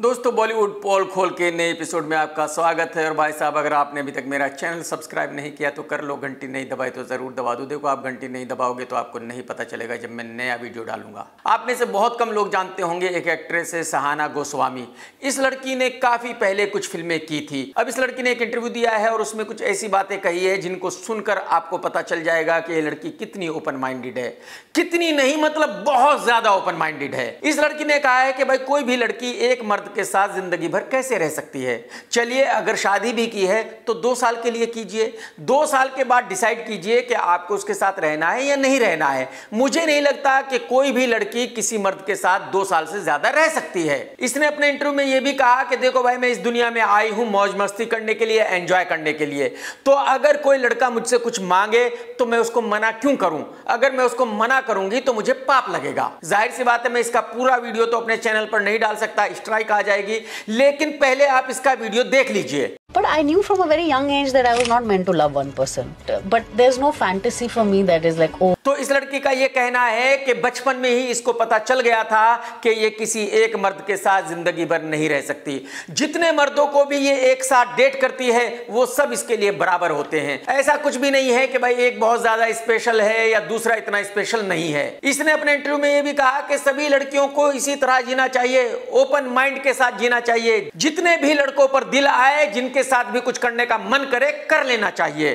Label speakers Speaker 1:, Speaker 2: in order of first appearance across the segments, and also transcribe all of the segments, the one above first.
Speaker 1: दोस्तों बॉलीवुड पोल खोल के नए एपिसोड में आपका स्वागत है। और भाई साहब, अगर आपने अभी तक मेरा चैनल सब्सक्राइब नहीं किया तो कर लो, घंटी नहीं दबाई तो ज़रूर दबा दो। देखो, आप घंटी नहीं दबाओगे तो आपको नहीं पता चलेगा जब मैं नया वीडियो डालूंगा। आप में से बहुत कम लोग जानते होंगे, एक एक्ट्रेस है सहाना गोस्वामी। इस लड़की ने काफ़ी पहले कुछ फिल्में की थी। अब इस लड़की ने एक इंटरव्यू दिया है और उसमें कुछ ऐसी बातें कही है जिनको सुनकर आपको पता चल जाएगा कि ये लड़की कितनी ओपन माइंडेड है। कितनी नहीं, मतलब बहुत ज़्यादा ओपन माइंडेड है। इस लड़की ने कहा है कि भाई कोई भी लड़की एक मर्द के साथ जिंदगी भर कैसे रह सकती है। चलिए, अगर शादी भी की है तो 2 साल के लिए कीजिए। 2 साल के बाद डिसाइड कीजिए कि आपको उसके साथ रहना है या नहीं रहना है। मुझे नहीं लगता कि कोई भी लड़की किसी मर्द के साथ 2 साल से ज्यादा रह सकती है। इसने अपने इंटरव्यू में यह भी कहा कि देखो भाई, मैं इस दुनिया में आई हूं मौज मस्ती करने के लिए, एंजॉय करने के लिए। तो अगर कोई लड़का मुझसे कुछ मांगे तो मैं उसको मना क्यों करूं? अगर मैं उसको मना करूंगी तो मुझे पाप लगेगा। जाहिर सी बात है, मैं इसका पूरा वीडियो तो अपने चैनल पर नहीं डाल सकता, स्ट्राइक आ जाएगी। लेकिन पहले आप इसका वीडियो देख लीजिए।
Speaker 2: But I knew from a very young age that I was not meant to love one person. But there's no fantasy for me that is like, oh.
Speaker 1: तो इस लड़की का ये कहना है कि बचपन में ही इसको पता चल गया था कि ये किसी एक मर्द के साथ जिंदगी भर नहीं रह सकती। जितने मर्दों को भी ये एक साथ डेट करती है वो सब इसके लिए बराबर होते हैं। ऐसा कुछ भी नहीं है कि भाई एक बहुत ज्यादा स्पेशल है या दूसरा इतना स्पेशल नहीं है। इसने अपने इंटरव्यू में ये भी कहा कि सभी लड़कियों को इसी तरह जीना चाहिए, ओपन माइंड के साथ जीना चाहिए। जितने भी लड़कों पर दिल आए, जिनके साथ भी कुछ करने का मन करे, कर लेना चाहिए।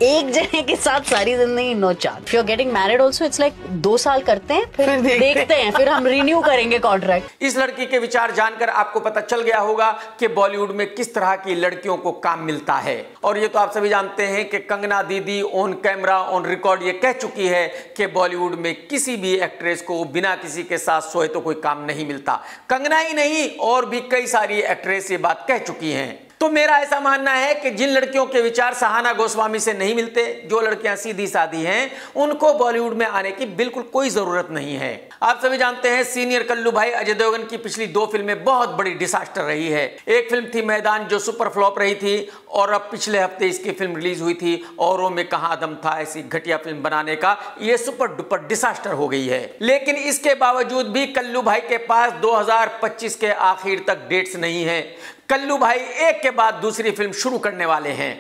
Speaker 2: एक जने के साथ सारी जिंदगी no chance. If you're getting married also, it's like 2 साल करते हैं, फिर देखते हैं, फिर हम रिन्यू करेंगे कॉन्ट्रैक्ट।
Speaker 1: इस लड़की के विचार जानकर आपको पता चल गया होगा कि बॉलीवुड में किस तरह की लड़कियों को काम मिलता है। और ये तो आप सभी जानते हैं कि कंगना दीदी ऑन कैमरा ऑन रिकॉर्ड ये कह चुकी है कि बॉलीवुड में किसी भी एक्ट्रेस को बिना किसी के साथ सोए तो कोई काम नहीं मिलता। कंगना ही नहीं, और भी कई सारी एक्ट्रेस ये बात कह चुकी हैं। तो मेरा ऐसा मानना है कि जिन लड़कियों के विचार सहाना गोस्वामी से नहीं मिलते, जो लड़कियां सीधी सादी हैं, उनको बॉलीवुड में आने की बिल्कुल कोई जरूरत नहीं है। आप सभी जानते हैं सीनियर कल्लू भाई अजय देवगन की पिछली 2 फिल्में बहुत बड़ी डिसास्टर रही है। एक फिल्म थी मैदान जो सुपर फ्लॉप रही थी, और अब पिछले हफ्ते इसकी फिल्म रिलीज हुई थी औरों में कहां दम था ऐसी घटिया फिल्म बनाने का। यह सुपर डुपर डिसास्टर हो गई है। लेकिन इसके बावजूद भी कल्लू भाई के पास 2025 के आखिर तक डेट्स नहीं है। कल्लू भाई एक के बाद दूसरी फिल्म शुरू करने वाले हैं।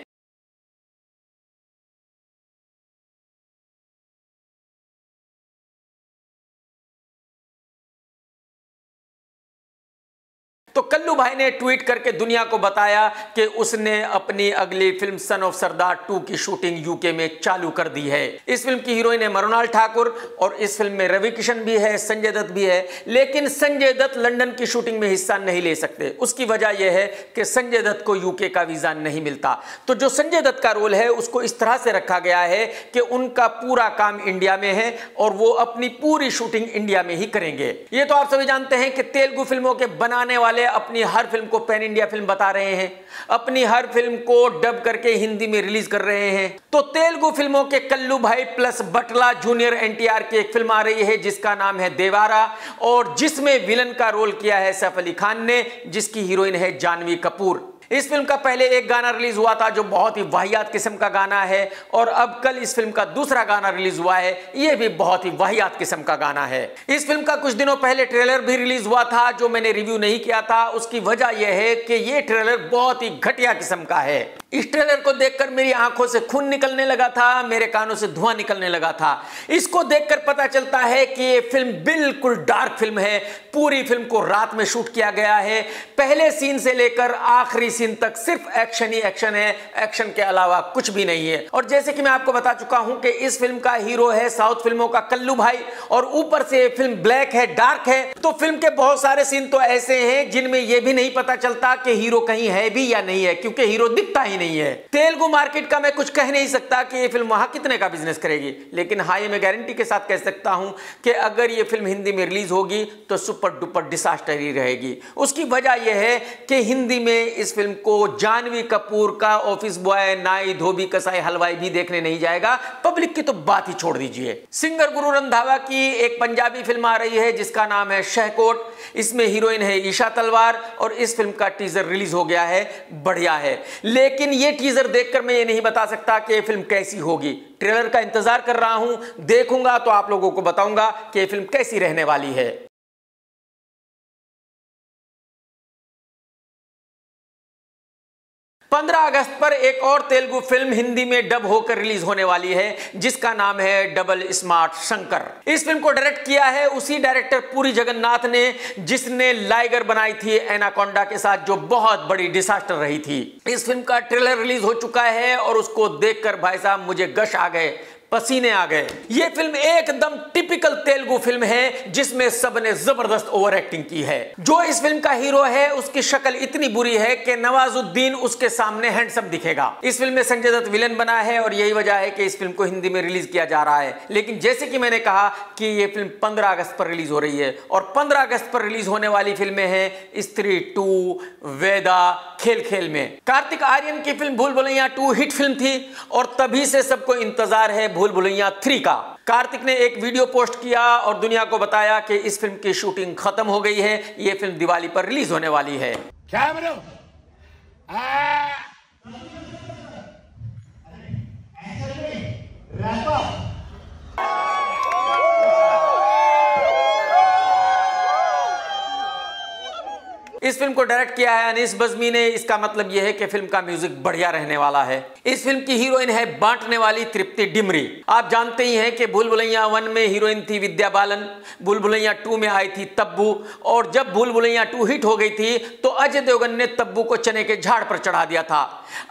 Speaker 1: तो कल्लू भाई ने ट्वीट करके दुनिया को बताया कि उसने अपनी अगली फिल्म सन ऑफ सरदार 2 की शूटिंग यूके में चालू कर दी है। इस फिल्म की हीरोइन है मृणाल ठाकुर और इस फिल्म में रवि किशन भी है, संजय दत्त भी है। लेकिन संजय दत्त लंदन की शूटिंग में हिस्सा नहीं ले सकते। उसकी वजह यह है कि संजय दत्त को यूके का वीजा नहीं मिलता। तो जो संजय दत्त का रोल है उसको इस तरह से रखा गया है कि उनका पूरा काम इंडिया में है और वो अपनी पूरी शूटिंग इंडिया में ही करेंगे। ये तो आप सभी जानते हैं कि तेलुगु फिल्मों के बनाने वाले अपनी हर फिल्म को पैन इंडिया फिल्म बता रहे हैं, अपनी हर फिल्म को डब करके हिंदी में रिलीज कर रहे हैं। तो तेलुगु फिल्मों के कल्लू भाई प्लस बटला जूनियर एनटीआर की एक फिल्म आ रही है जिसका नाम है देवारा, और जिसमें विलन का रोल किया है सैफ अली खान ने, जिसकी हीरोइन है जानवी कपूर। इस फिल्म का पहले एक गाना रिलीज हुआ था जो बहुत ही वाहियात किस्म का गाना है, और अब कल इस फिल्म का दूसरा गाना रिलीज हुआ है, यह भी बहुत ही वाहियात किस्म का गाना है। इस फिल्म का कुछ दिनों पहले ट्रेलर भी रिलीज हुआ था जो मैंने रिव्यू नहीं किया था। उसकी वजह यह है कि यह ट्रेलर बहुत ही घटिया किस्म का है। इस ट्रेलर को देखकर मेरी आंखों से खून निकलने लगा था, मेरे कानों से धुआं निकलने लगा था। इसको देखकर पता चलता है कि यह फिल्म बिल्कुल डार्क फिल्म है। पूरी फिल्म को रात में शूट किया गया है। पहले सीन से लेकर आखिरी सीन तक सिर्फ एक्शन ही एक्शन है, एक्शन के अलावा कुछ भी नहीं है। और जैसे कि मैं आपको बता चुका हूं कि इस फिल्म का हीरो है साउथ फिल्मों का कल्लू भाई, और ऊपर से फिल्म ब्लैक है, डार्क है। तो फिल्म के बहुत सारे सीन तो ऐसे हैं जिनमें यह भी नहीं पता चलता कि हीरो कहीं है भी या नहीं है, क्योंकि हीरो दिखता ही नहीं है। तेलुगु मार्केट का मैं कुछ कह नहीं सकता कि यह फिल्म वहां कितने का बिजनेस करेगी, लेकिन हाँ, ये मैं गारंटी के साथ कह सकता हूं कि अगर यह फिल्म हिंदी में रिलीज होगी तो सुपर डुपर डिसास्टर ही रहेगी। उसकी वजह यह है कि हिंदी में इस फिल्म को जानवी कपूर का ऑफिस बॉय, नाई, धोबी, कसाई, हलवाई भी देखने नहीं जाएगा। पब्लिक की तो बात ही छोड़ दीजिए। सिंगर गुरु रंधावा की एक पंजाबी फिल्म आ रही है जिसका नाम है शहकोट। इसमें हीरोइन है ईशा तलवार, और इस फिल्म का टीजर रिलीज हो गया है, बढ़िया है। लेकिन यह टीजर देखकर मैं ये नहीं बता सकता कि यह फिल्म कैसी होगी। ट्रेलर का इंतजार कर रहा हूं, देखूंगा तो आप लोगों को बताऊंगा कि यह फिल्म कैसी रहने वाली है। 15 अगस्त पर एक और तेलुगु फिल्म हिंदी में डब होकर रिलीज होने वाली है, जिसका नाम है डबल स्मार्ट शंकर। इस फिल्म को डायरेक्ट किया है उसी डायरेक्टर पुरी जगन्नाथ ने, जिसने लाइगर बनाई थी एनाकोंडा के साथ, जो बहुत बड़ी डिजास्टर रही थी। इस फिल्म का ट्रेलर रिलीज हो चुका है और उसको देखकर भाई साहब मुझे गश आ गए, पसीने आ गए। यह फिल्म एकदम टिपिकल तेलुगु फिल्म है, जिसमें सबने जबरदस्त ओवर एक्टिंग की है। जो इस फिल्म का हीरो है उसकी शक्ल इतनी बुरी है कि नवाजुद्दीन उसके सामने हैंडसम दिखेगा। इस फिल्म में संजय दत्त विलन बना है और यही वजह है कि इस फिल्म को हिंदी में रिलीज किया जा रहा है। लेकिन जैसे कि मैंने कहा कि यह फिल्म 15 अगस्त पर रिलीज हो रही है और 15 अगस्त पर रिलीज होने वाली फिल्में हैं स्त्री 2, वेदा, खेल खेल में। कार्तिक आर्यन की फिल्म भूल भुलैया 2 हिट फिल्म थी और तभी से सबको इंतजार है भूल भुलैया 3 का। कार्तिक ने एक वीडियो पोस्ट किया और दुनिया को बताया कि इस फिल्म की शूटिंग खत्म हो गई है, यह फिल्म दिवाली पर रिलीज होने वाली है। इस फिल्म को डायरेक्ट किया है अनीस बज्मी ने। इसका मतलब यह है कि फिल्म का म्यूजिक बढ़िया रहने वाला है। इस फिल्म की हीरोइन है बांटने वाली तृप्ति डिमरी। आप जानते ही हैं कि भूल भुलैया 1 में हीरोइन थी विद्या बालन, भूल भुलैया 2 में आई थी तब्बू, और जब भूल भुलैया 2 हिट हो गई थी तो अजय देवगन ने तब्बू को चने के झाड़ पर चढ़ा दिया था।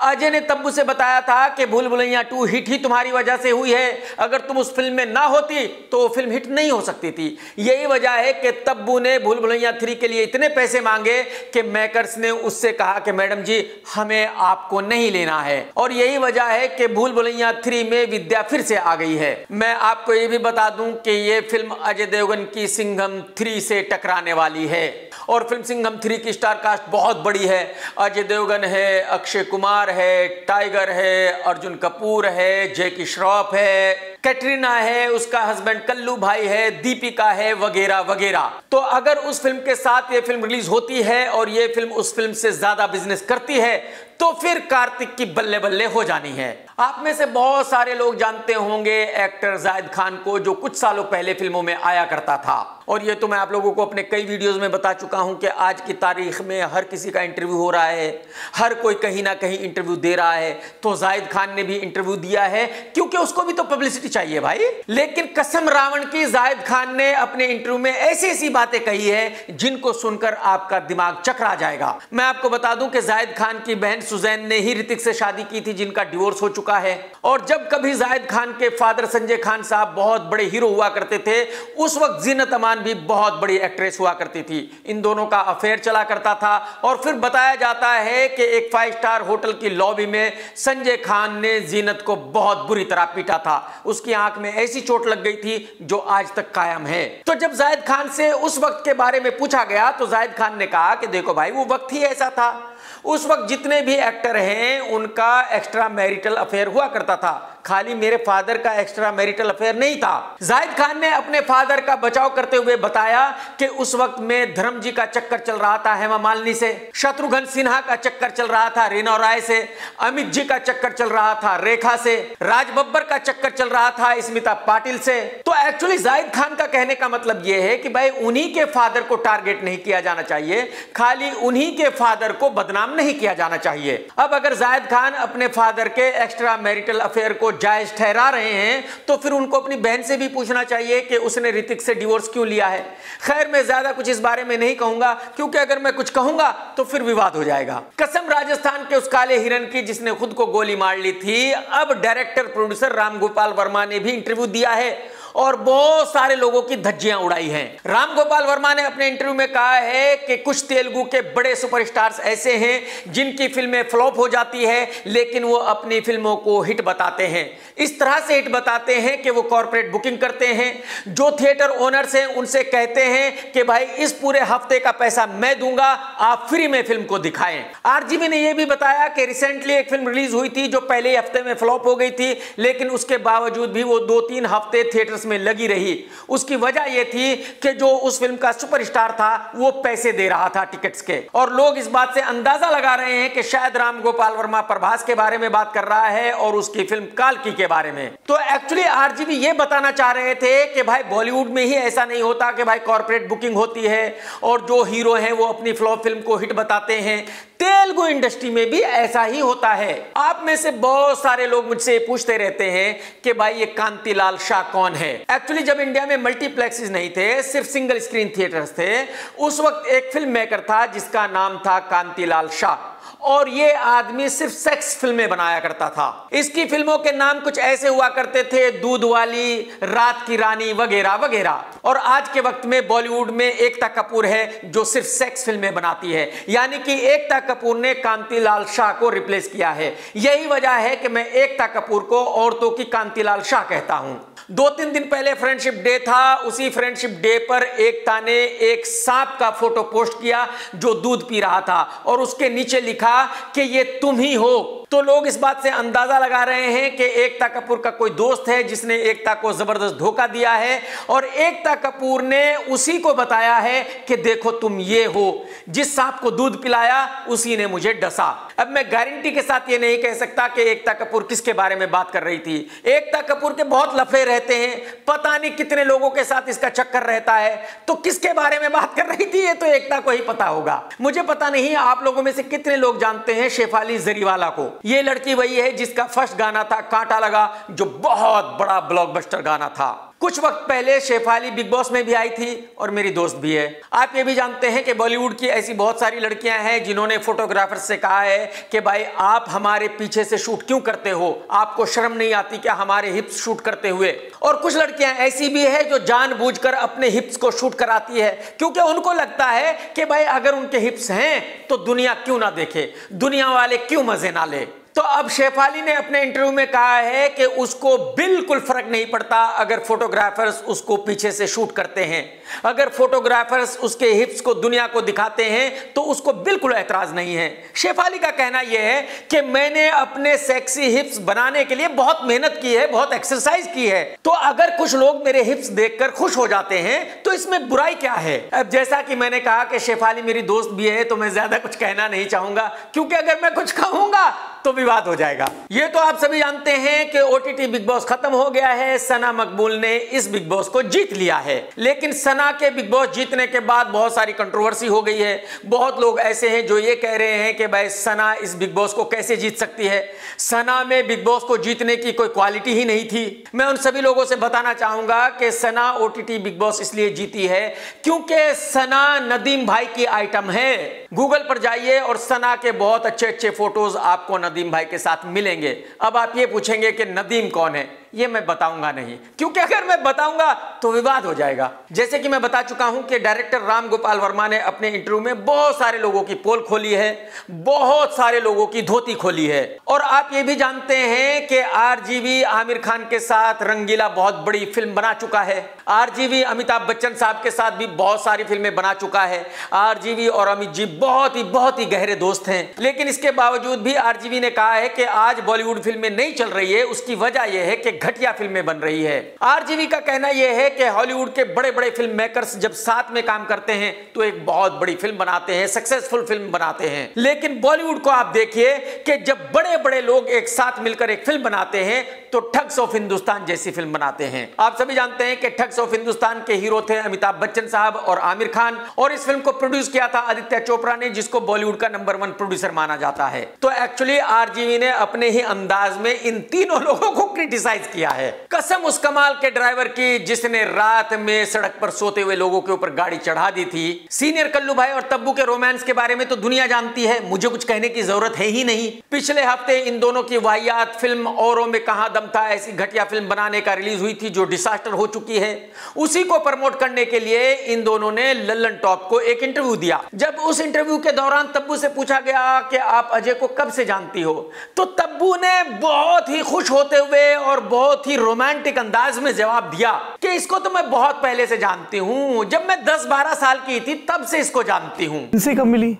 Speaker 1: अजय ने तब्बू से बताया था कि भूल भुलैया 2 हिट ही तुम्हारी वजह से हुई है, अगर तुम उस फिल्म में ना होती तो वो फिल्म हिट नहीं हो सकती थी। यही वजह है कि तब्बू ने भूल भुलैया 3 के लिए इतने पैसे मांगे कि मेकर्स ने उससे कहा कि मैडम जी हमें आपको नहीं लेना है, और यही वजह है कि भूल भुलैया 3 में विद्या फिर से आ गई है। मैं आपको यह भी बता दूं कि यह फिल्म अजय देवगन की सिंघम 3 से टकराने वाली है और फिल्म सिंघम 3 की स्टार कास्ट बहुत बड़ी है। अजय देवगन है, अक्षय कुमार है, टाइगर है, अर्जुन कपूर है, जैकी श्रॉफ है, कैटरीना है, उसका हस्बैंड कल्लू भाई है, दीपिका है, वगैरह वगैरह। तो अगर उस फिल्म के साथ ये फिल्म रिलीज होती है और ये फिल्म उस फिल्म से ज्यादा बिजनेस करती है तो फिर कार्तिक की बल्ले बल्ले हो जानी है। आप में से बहुत सारे लोग जानते होंगे एक्टर जाहिद खान को, जो कुछ सालों पहले फिल्मों में आया करता था, और ये तो मैं आप लोगों को अपने कई वीडियोस में बता चुका हूं कि आज की तारीख में हर किसी का इंटरव्यू हो रहा है, हर कोई कहीं ना कहीं इंटरव्यू दे रहा है। तो जाहिद खान ने भी इंटरव्यू दिया है क्योंकि उसको भी तो पब्लिसिटी चाहिए भाई। लेकिन कसम रावण की, जाहिद खान ने अपने इंटरव्यू में ऐसी ऐसी बातें कही है जिनको सुनकर आपका दिमाग चकरा जाएगा। मैं आपको बता दूं कि जाहिद खान की बहन सुजैन ने ही ऋतिक से शादी की थी, जिनका डिवोर्स हो चुका है। और जब कभी जाहिद खान के फादर संजय खान साहब बहुत बड़े हीरो हुआ करते थे, उस वक्त जीनत अमान भी बहुत बड़ी एक्ट्रेस हुआ करती थी। इन दोनों का अफेयर चला करता था और फिर बताया जाता है कि एक 5 स्टार होटल की लॉबी में संजय खान ने जीनत को बहुत बुरी तरह पीटा था। उसकी आंख में ऐसी चोट लग गई थी जो आज तक कायम है। तो जब जाहिद खान से उस वक्त के बारे में पूछा गया तो जाहिद खान ने कहा कि देखो भाई, वो वक्त ही ऐसा था। उस वक्त जितने भी एक्टर हैं उनका एक्स्ट्रा मैरिटल अफेयर हुआ करता था, खाली मेरे फादर का एक्स्ट्रा मैरिटल अफेयर नहीं था। जाहिद खान ने अपने फादर का बचाव करते हुए बताया कि उस वक्त में धर्म जी का चक्कर चल रहा था हेमा मालिनी से, शत्रुघ्न सिन्हा का चक्कर चल रहा था रीना रॉय से, अमित जी का चक्कर चल रहा था रेखा से, राज बब्बर का चक्कर चल रहा था स्मिता पाटिल से। तो एक्चुअली जाहिद खान का कहने का मतलब यह है कि भाई उन्हीं के फादर को टारगेट नहीं किया जाना चाहिए, खाली उन्हीं के फादर को बदनाम नहीं किया जाना चाहिए। अब अगर जाहिद खान अपने फादर के एक्स्ट्रा मैरिटल अफेयर को जायज ठहरा रहे हैं तो फिर उनको अपनी बहन से भी पूछना चाहिए कि उसने ऋतिक से डिवोर्स क्यों लिया है। खैर, मैं ज्यादा कुछ इस बारे में नहीं कहूंगा क्योंकि अगर मैं कुछ कहूंगा तो फिर विवाद हो जाएगा। कसम राजस्थान के उस काले हिरन की जिसने खुद को गोली मार ली थी। अब डायरेक्टर प्रोड्यूसर राम गोपाल वर्मा ने भी इंटरव्यू दिया है और बहुत सारे लोगों की धज्जियां उड़ाई हैं। राम गोपाल वर्मा ने अपने इंटरव्यू में कहा है कि कुछ तेलुगु के बड़े सुपरस्टार्स ऐसे हैं जिनकी फिल्में फ्लॉप हो जाती है लेकिन वो अपनी फिल्मों को हिट बताते हैं। इस तरह से हिट बताते हैं कि वो कॉर्पोरेट बुकिंग करते हैं, जो थिएटर ओनर्स हैं उनसे कहते हैं कि भाई इस पूरे हफ्ते का पैसा मैं दूंगा, आप फ्री में फिल्म को दिखाएं। आरजीबी ने यह भी बताया कि रिसेंटली एक फिल्म रिलीज हुई थी जो पहले हफ्ते में फ्लॉप हो गई थी, लेकिन उसके बावजूद भी वो 2-3 हफ्ते थिएटर्स में लगी रही। उसकी वजह यह थी कि जो उस फिल्म का सुपरस्टार था वो पैसे दे रहा था टिकट्स के, और लोग इस बात से अंदाजा लगा रहे हैं कि शायद राम गोपाल वर्मा प्रभास के बारे में बात कर रहा है और उसकी फिल्म काल्की के बारे में। तो एक्चुअली आरजीबी ये बताना चाह रहे थे कि भाई बॉलीवुड में ही ऐसा नहीं होता कि भाई कॉर्पोरेट बुकिंग होती है और जो हीरो हैं वो अपनी फ्लॉप फिल्म को हिट बताते हैं। तेलुगु इंडस्ट्री में भी ऐसा ही होता है। आप में से बहुत सारे लोग मुझसे पूछते रहते हैं कि भाई ये कांतिलाल शाह कौन है। एक्चुअली जब इंडिया में मल्टीप्लेक्सेस नहीं थे, सिर्फ सिंगल स्क्रीन थिएटर्स थे, उस वक्त एक फिल्म मेकर था जिसका नाम था कांतिलाल शाह, और ये आदमी सिर्फ सेक्स फिल्में बनाया करता था। इसकी फिल्मों के नाम कुछ ऐसे हुआ करते थे, दूध वाली, रात की रानी वगैरह वगैरह। और आज के वक्त में बॉलीवुड में एकता कपूर है जो सिर्फ सेक्स फिल्में बनाती है, यानी कि एकता कपूर ने कांतिलाल शाह को रिप्लेस किया है। यही वजह है कि मैं एकता कपूर को औरतों की कांतिलाल शाह कहता हूं। 2-3 दिन पहले फ्रेंडशिप डे था, उसी फ्रेंडशिप डे पर एकता ने एक सांप का फोटो पोस्ट किया जो दूध पी रहा था, और उसके नीचे लिखा कि ये तुम ही हो। तो लोग इस बात से अंदाजा लगा रहे हैं कि एकता कपूर का कोई दोस्त है जिसने एकता को जबरदस्त धोखा दिया है, और एकता कपूर ने उसी को बताया है कि देखो तुम ये हो, जिस सांप को दूध पिलाया उसी ने मुझे डसा। अब मैं गारंटी के साथ ये नहीं कह सकता कि एकता कपूर किसके बारे में बात कर रही थी। एकता कपूर के बहुत लफड़े रहते हैं, पता नहीं कितने लोगों के साथ इसका चक्कर रहता है, तो किसके बारे में बात कर रही थी ये तो एकता को ही पता होगा। मुझे पता नहीं आप लोगों में से कितने लोग जानते हैं शेफाली जरीवाला को। ये लड़की वही है जिसका फर्स्ट गाना था कांटा लगा, जो बहुत बड़ा ब्लॉकबस्टर गाना था। कुछ वक्त पहले शेफाली बिग बॉस में भी आई थी और मेरी दोस्त भी है। आप ये भी जानते हैं कि बॉलीवुड की ऐसी बहुत सारी लड़कियां हैं जिन्होंने फोटोग्राफर से कहा है कि भाई आप हमारे पीछे से शूट क्यों करते हो, आपको शर्म नहीं आती क्या हमारे हिप्स शूट करते हुए। और कुछ लड़कियां ऐसी भी है जो जानबूझकर अपने हिप्स को शूट कराती है, क्योंकि उनको लगता है कि भाई अगर उनके हिप्स हैं तो दुनिया क्यों ना देखे, दुनिया वाले क्यों मजे ना ले। तो अब शेफाली ने अपने इंटरव्यू में कहा है कि उसको बिल्कुल फर्क नहीं पड़ता अगर फोटोग्राफर्स उसको पीछे से शूट करते हैं, अगर फोटोग्राफर्स उसके हिप्स को दुनिया को दिखाते हैं तो उसको बिल्कुल एतराज नहीं है। शेफाली का कहना यह है कि मैंने अपने सेक्सी हिप्स बनाने के लिए बहुत मेहनत की है, बहुत एक्सरसाइज की है, तो अगर कुछ लोग मेरे हिप्स देखकर खुश हो जाते हैं तो इसमें बुराई क्या है। अब जैसा कि मैंने कहा कि शेफाली मेरी दोस्त भी है, तो मैं ज्यादा कुछ कहना नहीं चाहूंगा, क्योंकि अगर मैं कुछ कहूंगा तो विवाद हो जाएगा। ये तो आप सभी जानते हैं कि ओटीटी बिग बॉस खत्म हो गया है, सना मकबूल ने इस बिग बॉस को जीत लिया है। लेकिन सना के बिग बॉस जीतने के बाद बहुत सारी कंट्रोवर्सी हो गई है। बहुत लोग ऐसे हैं जो ये कह रहे हैं कि भाई सना इस बिग बॉस को कैसे जीत सकती है, सना में बिग बॉस को जीतने की कोई क्वालिटी ही नहीं थी। मैं उन सभी लोगों से बताना चाहूंगा कि सना ओटीटी बिग बॉस इसलिए जीती है क्योंकि सना नदीम भाई की आइटम है। गूगल पर जाइए और सना के बहुत अच्छे अच्छे फोटोज आपको नदीम भाई के साथ मिलेंगे। अब आप ये पूछेंगे कि नदीम कौन है, ये मैं बताऊंगा नहीं, क्योंकि अगर मैं बताऊंगा तो विवाद हो जाएगा। जैसे कि मैं बता चुका हूं कि डायरेक्टर राम गोपाल वर्मा ने अपने इंटरव्यू में बहुत सारे लोगों की पोल खोली है, बहुत सारे लोगों की धोती खोली है। और आप ये भी जानते हैं कि आरजीवी आमिर खान के साथ रंगीला बहुत बड़ी फिल्म बना चुका है। आरजीवी अमिताभ बच्चन साहब के साथ भी बहुत सारी फिल्में बना चुका है। आरजीवी और अमित जी बहुत ही गहरे दोस्त हैं। लेकिन इसके बावजूद भी आरजीवी ने कहा है कि आज बॉलीवुड फिल्में नहीं चल रही है, उसकी वजह यह है कि घटिया फिल्में बन रही है। आरजीवी का कहना यह है कि हॉलीवुड के बड़े बड़े फिल्म मेकर्स जब साथ में काम करते हैं तो एक बहुत बड़ी फिल्म बनाते हैं, सक्सेसफुल फिल्म बनाते हैं। लेकिन बॉलीवुड को आप देखिए कि जब बड़े बड़े लोग एक साथ मिलकर एक फिल्म बनाते हैं तो ठग्स ऑफ हिंदुस्तान जैसी फिल्म बनाते हैं। आप सभी जानते हैं कि ठग्स ऑफ हिंदुस्तान के हीरो थे अमिताभ बच्चन साहब और आमिर खान, और इस फिल्म को प्रोड्यूस किया था आदित्य चोपड़ा ने, जिसको बॉलीवुड का नंबर 1 प्रोड्यूसर माना जाता है। तो एक्चुअली आरजीवी ने अपने ही अंदाज में इन तीनों लोगों को क्रिटिसाइज किया है। कसम उस कमाल के ड्राइवर की जिसने रात में सड़क पर सोते हुए लोगों के ऊपर गाड़ी चढ़ा दी थी। सीनियर कल्लू भाई और तब्बू के रोमांस के बारे में तो दुनिया जानती है, मुझे कुछ कहने की जरूरत है ही नहीं। पिछले हफ्ते इन दोनों की वाहियात फिल्म औरों में कहां दम था ऐसी घटिया फिल्म बनाने का रिलीज हुई थी जो डिसास्टर हो चुकी है। उसी को प्रमोट करने के लिए इन दोनों ने लल्लन टॉप को एक इंटरव्यू दिया। जब उस इंटरव्यू के दौरान तब्बू से पूछा गया कि आप अजय को कब से जानती हो, तो तब्बू ने बहुत ही खुश होते हुए और बहुत ही रोमांटिक अंदाज में जवाब दिया कि इसको तो मैं बहुत पहले से जानती हूं, जब मैं 10-12 साल की थी तब से इसको जानती हूं।
Speaker 3: इनसे कब मिली?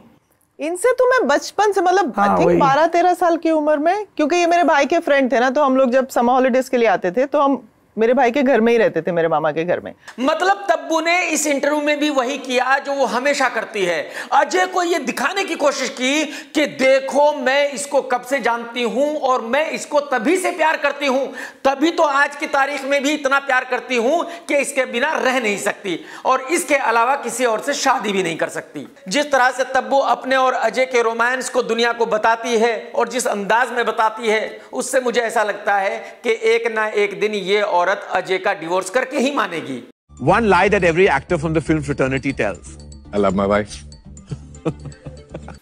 Speaker 4: इनसे तो मैं बचपन से, मतलब आई थिंक 12-13 साल की उम्र में, क्योंकि ये मेरे भाई के फ्रेंड थे ना, तो हम लोग जब समर हॉलीडेज के लिए आते थे तो हम मेरे भाई के घर में ही रहते थे, मेरे मामा के घर में।
Speaker 1: मतलब तब्बू ने इस इंटरव्यू में भी वही किया जो वो हमेशा करती है, अजय को ये दिखाने की कोशिश की कि देखो मैं इसको कब से जानती हूं और मैं इसको तभी से प्यार करती हूं, तभी तो आज की तारीख में भी इतना प्यार करती हूं कि इसके बिना रह नहीं सकती और इसके अलावा किसी और से शादी भी नहीं कर सकती। जिस तरह से तब्बू अपने और अजय के रोमांस को दुनिया को बताती है और जिस अंदाज में बताती है, उससे मुझे ऐसा लगता है कि एक ना एक दिन ये औरत अजय का डिवोर्स करके ही मानेगी।
Speaker 3: One lie that every actor from the film fraternity tells.
Speaker 5: I love my wife.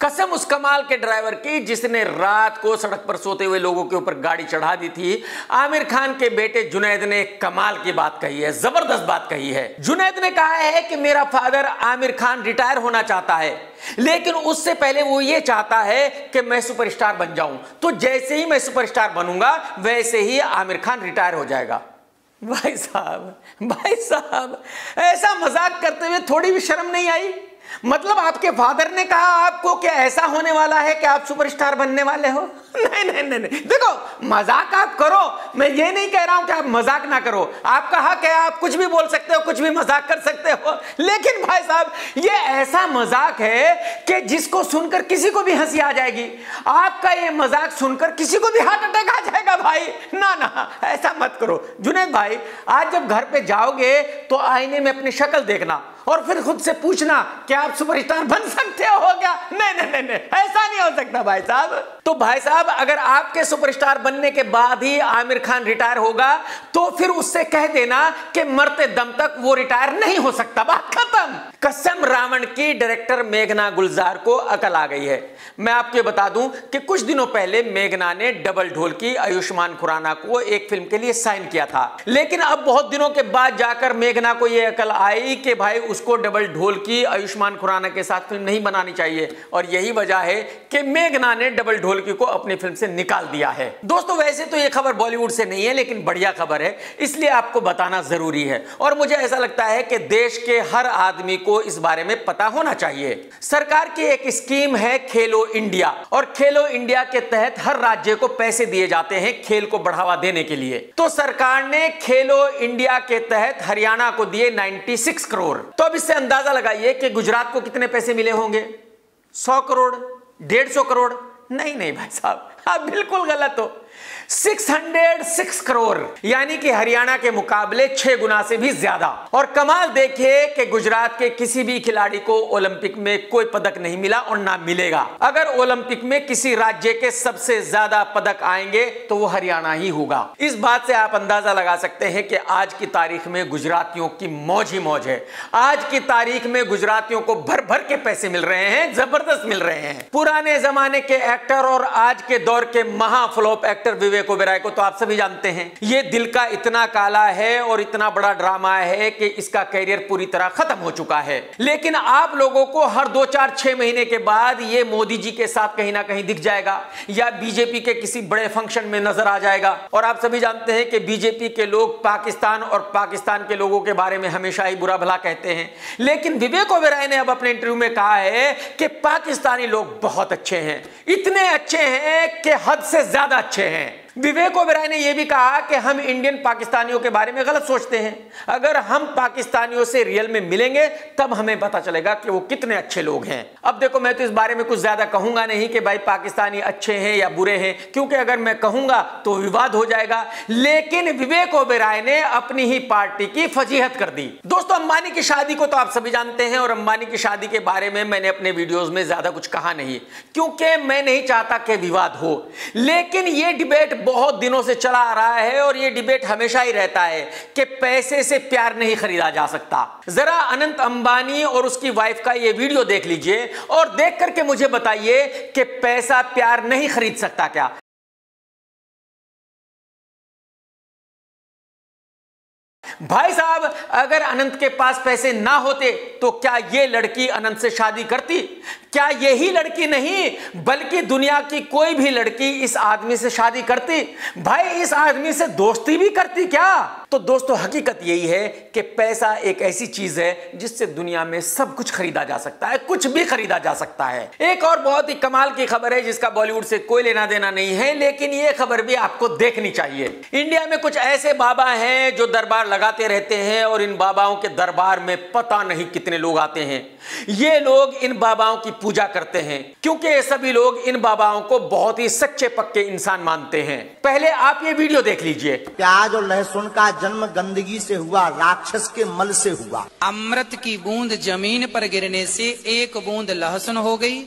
Speaker 1: कसम उस कमाल के ड्राइवर की जिसने रात को सड़क पर सोते हुए लोगों के ऊपर गाड़ी चढ़ा दी थी। आमिर खान के बेटे जुनैद ने कमाल की बात कही है, जबरदस्त बात कही है। जुनैद ने कहा है कि मेरा फादर आमिर खान रिटायर होना चाहता है, लेकिन उससे पहले वो ये चाहता है कि मैं सुपरस्टार बन जाऊं, तो जैसे ही मैं सुपरस्टार बनूंगा वैसे ही आमिर खान रिटायर हो जाएगा। भाई साहब ऐसा मजाक करते हुए थोड़ी भी शर्म नहीं आई? मतलब आपके फादर ने कहा आपको कि ऐसा होने वाला है कि आप सुपरस्टार बनने वाले हो? नहीं, देखो मजाक आप करो, मैं ये नहीं कह रहा हूं कि आप मजाक ना करो, आपका हक है, आप कुछ भी बोल सकते हो, कुछ भी मजाक कर सकते हो, लेकिन भाई साहब ये ऐसा मजाक है कि जिसको सुनकर किसी को भी हंसी आ जाएगी। आपका ये मजाक सुनकर किसी को भी हार्ट अटैक आ जाएगा भाई। ना ऐसा मत करो जुनैद भाई। आज जब घर पे जाओगे तो आईने में अपनी शक्ल देखना और फिर खुद से पूछना कि आप सुपरस्टार बन सकते हो क्या? नहीं, ऐसा नहीं हो सकता भाई साहब। तो भाई साहब अगर आपके सुपरस्टार बनने के बाद ही आमिर खान रिटायर होगा तो फिर उससे कह देना कि मरते दम तक वो रिटायर नहीं हो सकता, बात खत्म। कसम रावण की डायरेक्टर मेघना गुलजार को अकल आ गई है। मैं आपको बता दूं कि कुछ दिनों पहले मेघना ने डबल ढोल की आयुष्मान खुराना को एक फिल्म के लिए साइन किया था, लेकिन अब बहुत दिनों के बाद जाकर मेघना को यह अकल आई कि भाई उसको डबल ढोल की आयुष्मान खुराना के साथ फिल्म नहीं बनानी चाहिए, और यही वजह है कि मेघना ने डबल ढोल की को अपनी फिल्म से निकाल दिया है। दोस्तों वैसे तो यह खबर बॉलीवुड से नहीं है, लेकिन बढ़िया खबर है, इसलिए आपको बताना जरूरी है और मुझे ऐसा लगता है कि देश के हर आदमी को इस बारे में पता होना चाहिए। सरकार की एक स्कीम है खेलो इंडिया, और खेलो इंडिया के तहत हर राज्य को पैसे दिए जाते हैं खेल को बढ़ावा देने के लिए। तो सरकार ने खेलो इंडिया के तहत हरियाणा को दिए 96 करोड़। तो अब इससे अंदाजा लगाइए कि गुजरात को कितने पैसे मिले होंगे? 100 करोड़, 150 करोड़? नहीं भाई साहब, आप बिल्कुल गलत हो। 606 करोड़, यानी कि हरियाणा के मुकाबले 6 गुना से भी ज्यादा। और कमाल देखिए कि गुजरात के किसी भी खिलाड़ी को ओलंपिक में कोई पदक नहीं मिला और ना मिलेगा। अगर ओलंपिक में किसी राज्य के सबसे ज्यादा पदक आएंगे तो वो हरियाणा ही होगा। इस बात से आप अंदाजा लगा सकते हैं कि आज की तारीख में गुजरातियों की मौज ही मौज है। आज की तारीख में गुजरातियों को भर भर के पैसे मिल रहे हैं, जबरदस्त मिल रहे हैं। पुराने जमाने के एक्टर और आज के दौर के महाफ्लॉप एक्टर विवेक ओबेरॉय को तो आप सभी जानते हैं। ये दिल का इतना काला है और इतना बड़ा ड्रामा है कि इसका करियर पूरी तरह खत्म हो चुका है। लेकिन आप लोगों को हर 2, 4, 6 महीने के बाद ये मोदी जी के साथ कहीं ना कहीं दिख जाएगा या बीजेपी के किसी बड़े फंक्शन में नजर आ जाएगा। और आप सभी जानते हैं कि बीजेपी के लोग पाकिस्तान और पाकिस्तान के लोगों के बारे में हमेशा ही बुरा भला कहते हैं, लेकिन विवेक ओबेरॉय ने अब अपने इंटरव्यू में कहा है कि पाकिस्तानी लोग बहुत अच्छे हैं, इतने अच्छे हैं कि हद से ज्यादा अच्छे हैं। विवेक ओबेरॉय ने यह भी कहा कि हम इंडियन पाकिस्तानियों के बारे में गलत सोचते हैं, अगर हम पाकिस्तानियों से रियल में मिलेंगे तब हमें पता चलेगा कि वो कितने अच्छे लोग हैं। अब देखो मैं तो इस बारे में कुछ ज्यादा कहूंगा नहीं कि भाई पाकिस्तानी अच्छे हैं या बुरे हैं, क्योंकि अगर मैं कहूंगा तो विवाद हो जाएगा। लेकिन विवेक ओबेरॉय ने अपनी ही पार्टी की फजीहत कर दी। दोस्तों अंबानी की शादी को तो आप सभी जानते हैं और अंबानी की शादी के बारे में मैंने अपने वीडियोस में ज्यादा कुछ कहा नहीं, क्योंकि मैं नहीं चाहता कि विवाद हो। लेकिन यह डिबेट बहुत दिनों से चला आ रहा है और यह डिबेट हमेशा ही रहता है कि पैसे से प्यार नहीं खरीदा जा सकता। जरा अनंत अंबानी और उसकी वाइफ का यह वीडियो देख लीजिए और देख करके मुझे बताइए कि पैसा प्यार नहीं खरीद सकता क्या? भाई साहब अगर अनंत के पास पैसे ना होते तो क्या ये लड़की अनंत से शादी करती? क्या यही लड़की नहीं बल्कि दुनिया की कोई भी लड़की इस आदमी से शादी करती? भाई इस आदमी से दोस्ती भी करती क्या? तो दोस्तों हकीकत यही है कि पैसा एक ऐसी चीज है जिससे दुनिया में सब कुछ खरीदा जा सकता है, कुछ भी खरीदा जा सकता है। एक और बहुत ही कमाल की खबर है जिसका बॉलीवुड से कोई लेना देना नहीं है, लेकिन यह खबर भी आपको देखनी चाहिए। इंडिया में कुछ ऐसे बाबा हैं जो दरबार लगाते रहते हैं और इन बाबाओं के दरबार में पता नहीं कितने लोग आते हैं। ये लोग इन बाबाओं की पूजा करते हैं क्योंकि ये सभी लोग इन बाबाओं को बहुत ही सच्चे पक्के इंसान मानते हैं। पहले आप ये वीडियो देख लीजिए।
Speaker 5: प्याज और लहसुन का जन्म गंदगी से हुआ, राक्षस के मल से हुआ।
Speaker 6: अमृत की बूंद जमीन पर गिरने से एक बूंद लहसुन हो गई,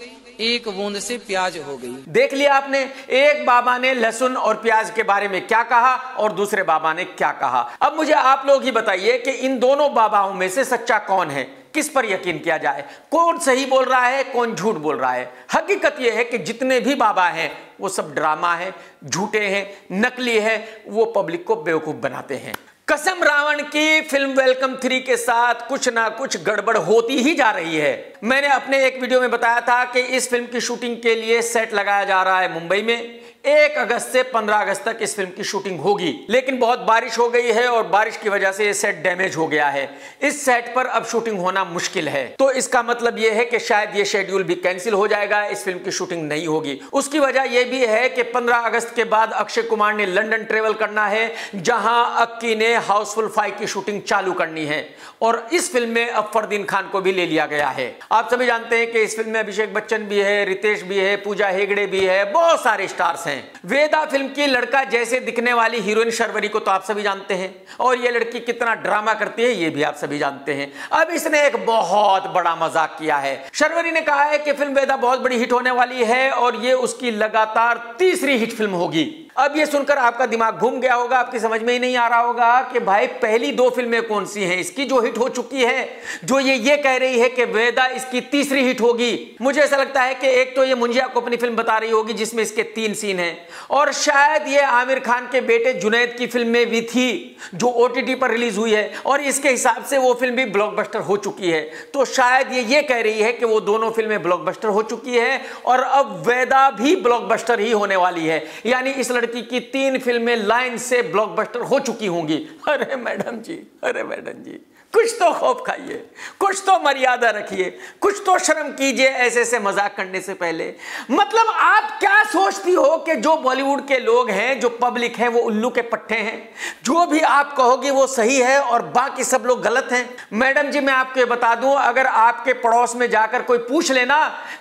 Speaker 6: एक बूंद से प्याज हो गई।
Speaker 1: देख लिया आपने, एक बाबा ने लहसुन और प्याज के बारे में क्या कहा और दूसरे बाबा ने क्या कहा। अब मुझे आप लोग ही बताइए कि इन दोनों बाबाओं में से सच्चा कौन है, किस पर यकीन किया जाए, कौन सही बोल रहा है, कौन झूठ बोल रहा है। हकीकत यह है कि जितने भी बाबा हैं वो सब ड्रामा है, झूठे हैं, नकली है, वो पब्लिक को बेवकूफ बनाते हैं। कसम रावण की फिल्म वेलकम 3 के साथ कुछ ना कुछ गड़बड़ होती ही जा रही है। मैंने अपने एक वीडियो में बताया था कि इस फिल्म की शूटिंग के लिए सेट लगाया जा रहा है मुंबई में। 1 अगस्त से 15 अगस्त तक इस फिल्म की शूटिंग होगी, लेकिन बहुत बारिश हो गई है और बारिश की वजह से ये सेट डैमेज हो गया है। इस सेट पर अब शूटिंग होना मुश्किल है, तो इसका मतलब यह है कि शायद ये शेड्यूल भी कैंसिल हो जाएगा, इस फिल्म की शूटिंग नहीं होगी। उसकी वजह यह भी है कि 15 अगस्त के बाद अक्षय कुमार ने लंदन ट्रेवल करना है, जहां अक्की ने हाउसफुल 5 की शूटिंग चालू करनी है और इस फिल्म में अब फरदीन खान को भी ले लिया गया है। आप सभी जानते हैं कि इस फिल्म में अभिषेक बच्चन भी है, रितेश भी है, पूजा हेगड़े भी है, बहुत सारे स्टार्स हैं। वेदा फिल्म की लड़का जैसे दिखने वाली हीरोइन शर्वरी को तो आप सभी जानते हैं और ये लड़की कितना ड्रामा करती है ये भी आप सभी जानते हैं। अब इसने एक बहुत बड़ा मजाक किया है। शर्वरी ने कहा है कि फिल्म वेदा बहुत बड़ी हिट होने वाली है और ये उसकी लगातार तीसरी हिट फिल्म होगी। अब ये सुनकर आपका दिमाग घूम गया होगा, आपकी समझ में ही नहीं आ रहा होगा कि भाई पहली 2 फिल्में कौन सी हैं इसकी जो हिट हो चुकी है, जो ये कह रही है कि वेदा इसकी तीसरी हिट होगी। मुझे ऐसा लगता है कि एक तो ये मुंजिया को अपनी फिल्म बता रही होगी जिसमें इसके 3 सीन हैं और शायद ये आमिर खान के बेटे जुनैद की फिल्म में भी थी जो OTT पर रिलीज हुई है और इसके हिसाब से वो फिल्म भी ब्लॉकबस्टर हो चुकी है। तो शायद ये कह रही है कि वो दोनों फिल्में ब्लॉकबस्टर हो चुकी है और अब वेदा भी ब्लॉकबस्टर ही होने वाली है, यानी इस लड़की की 3 फिल्में लाइन से ब्लॉकबस्टर हो चुकी होंगी। अरे मैडम जी, अरे मैडम जी, कुछ तो खौफ खाइए, कुछ तो मर्यादा रखिए, कुछ तो शर्म कीजिए ऐसे से मजाक करने से पहले। मतलब आप क्या सोचती हो कि जो बॉलीवुड के लोग हैं, जो पब्लिक है, वो उल्लू के पट्टे हैं, जो भी आप कहोगे वो सही है और बाकी सब लोग गलत हैं। मैडम जी मैं आपको बता दूं, अगर आपके पड़ोस में जाकर कोई पूछ लेना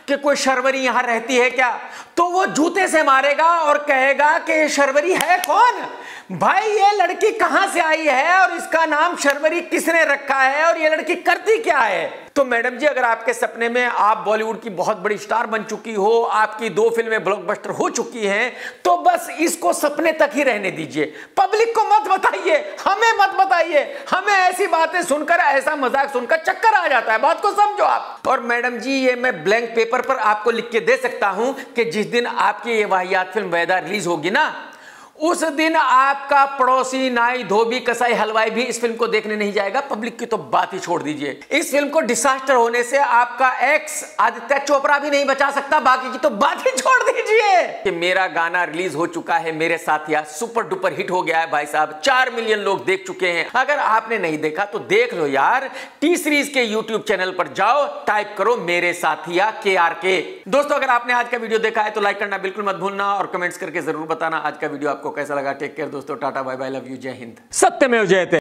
Speaker 1: कि कोई शर्वरी यहां रहती है क्या, तो वो जूते से मारेगा और कहेगा कि शर्वरी है कौन भाई, ये लड़की कहां से आई है और इसका नाम शर्वरी किसने रखा है और ये लड़की करती क्या है। तो मैडम जी अगर आपके सपने में आप बॉलीवुड की बहुत बड़ी स्टार बन चुकी हो, आपकी 2 फिल्में ब्लॉकबस्टर हो चुकी हैं, तो बस इसको सपने तक ही रहने दीजिए। पब्लिक को मत बताइए, हमें मत बताइए, हमें ऐसी बातें सुनकर, ऐसा मजाक सुनकर चक्कर आ जाता है। बात को समझो आप। और मैडम जी ये मैं ब्लैंक पेपर पर आपको लिख के दे सकता हूं कि जिस दिन आपकी ये वाहियात फिल्म वेदा रिलीज होगी ना, उस दिन आपका पड़ोसी नाई धोबी कसाई हलवाई भी इस फिल्म को देखने नहीं जाएगा। पब्लिक की तो बात ही छोड़ दीजिए। इस फिल्म को डिसास्टर होने से आपका एक्स आदित्य चोपड़ा भी नहीं बचा सकता, बाकी की तो बात ही छोड़ दीजिए। कि मेरा गाना रिलीज हो चुका है, मेरे साथिया सुपर डुपर हिट हो गया है भाई साहब, 4 मिलियन लोग देख चुके हैं। अगर आपने नहीं देखा तो देख लो यार, टी सीरीज के यूट्यूब चैनल पर जाओ, टाइप करो मेरे साथिया KRK। दोस्तों अगर आपने आज का वीडियो देखा है तो लाइक करना बिल्कुल मत भूलना और कमेंट्स करके जरूर बताना आज का वीडियो आपको कैसा लगा। टेक केयर दोस्तों, tata bye bye, love you, जय हिंद, सत्यमेव जयते।